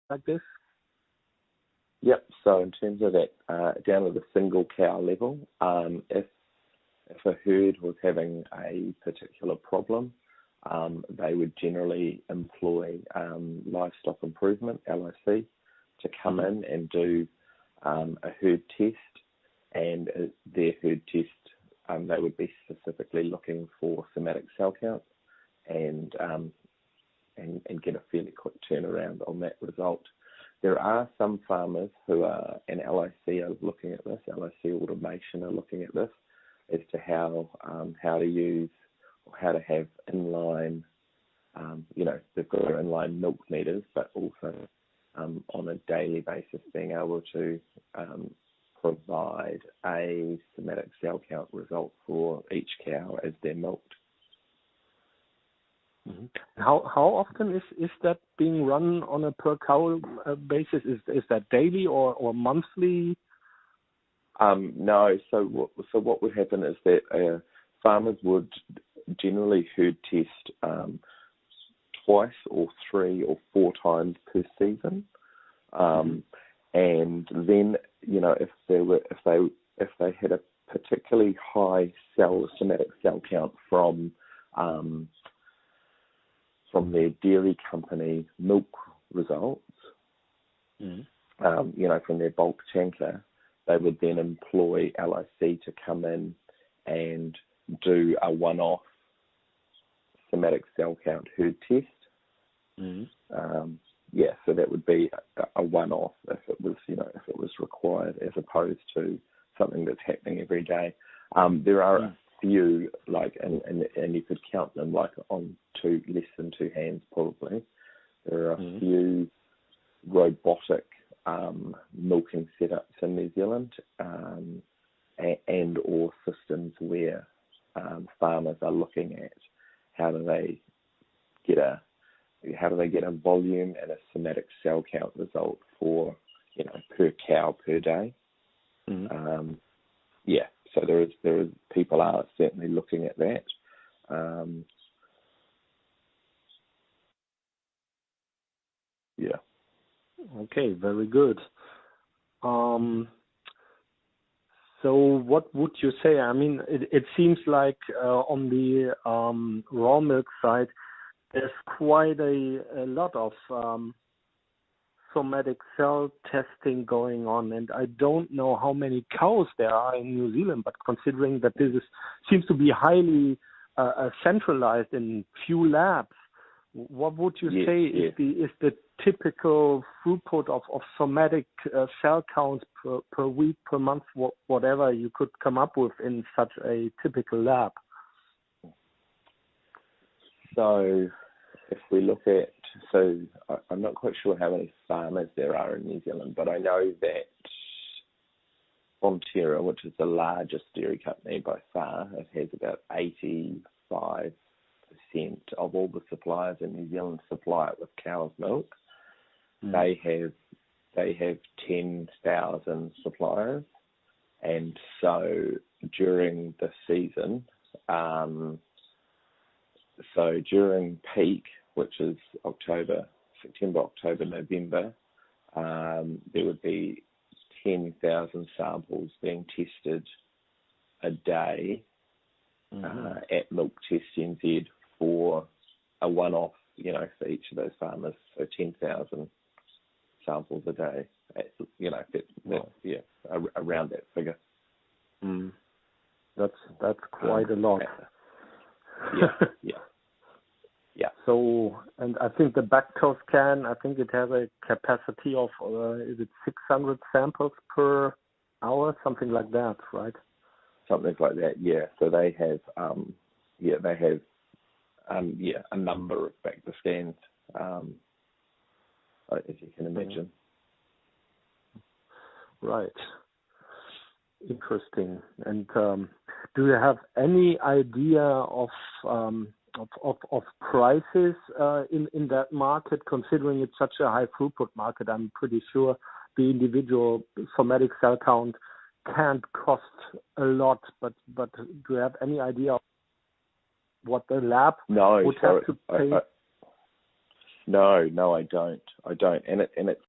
like this? Yep. So in terms of that, down at the single cow level, if a herd was having a particular problem, they would generally employ livestock improvement (LIC) to come in and do a herd test, and their herd test, they would be specifically looking for somatic cell count and get a fairly quick turnaround on that result. There are some farmers who are, and LIC are looking at this, LIC Automation are looking at this, as to how to use or how to have inline, they've got their inline milk meters, but also on a daily basis being able to provide a somatic cell count result for each cow as they're milked. Mm-hmm. How often is that being run on a per cow basis? Is that daily or monthly? No. So what would happen is that farmers would generally herd test twice or 3 or 4 times per season, and then if they had a particularly high somatic cell count from their dairy company milk results, from their bulk tanker, they would then employ LIC to come in and do a one-off somatic cell count herd test. So that would be a one-off if it was required, as opposed to something that's happening every day. There are a few, and you could count them on less than 2 hands probably. There are a few robotic milking setups in New Zealand, and or systems where farmers are looking at how do they get a volume and a somatic cell count result for per cow per day. So there is people are certainly looking at that. Okay, very good. So what would you say? I mean, it seems like on the raw milk side, there's quite a lot of somatic cell testing going on, and I don't know how many cows there are in New Zealand, but considering that this seems to be highly centralized in few labs, what would you say is the typical throughput of somatic cell counts per week, per month, whatever you could come up with in such a typical lab? So if we look at, I'm not quite sure how many farmers there are in New Zealand, but I know that Fonterra, which is the largest dairy company by far, it has about 85% of all the suppliers in New Zealand supply it with cow's milk. They have 10,000 suppliers, and so during the season, so during peak, which is September, October, November, there would be 10,000 samples being tested a day at Milk Test NZ for a one-off, for each of those farmers. So 10,000 samples a day, around that figure. That's quite a lot. Yeah. So, and I think the Bactos can, I think it has a capacity of, is it 600 samples per hour, something like that, right? Something like that, yeah. So they have, a number of Bactos scans, as you can imagine. Right. Interesting. And do you have any idea of prices in that market, considering it's such a high throughput market? I'm pretty sure the individual somatic cell count can't cost a lot, but do you have any idea of what the lab would have to pay? No, I don't. And it's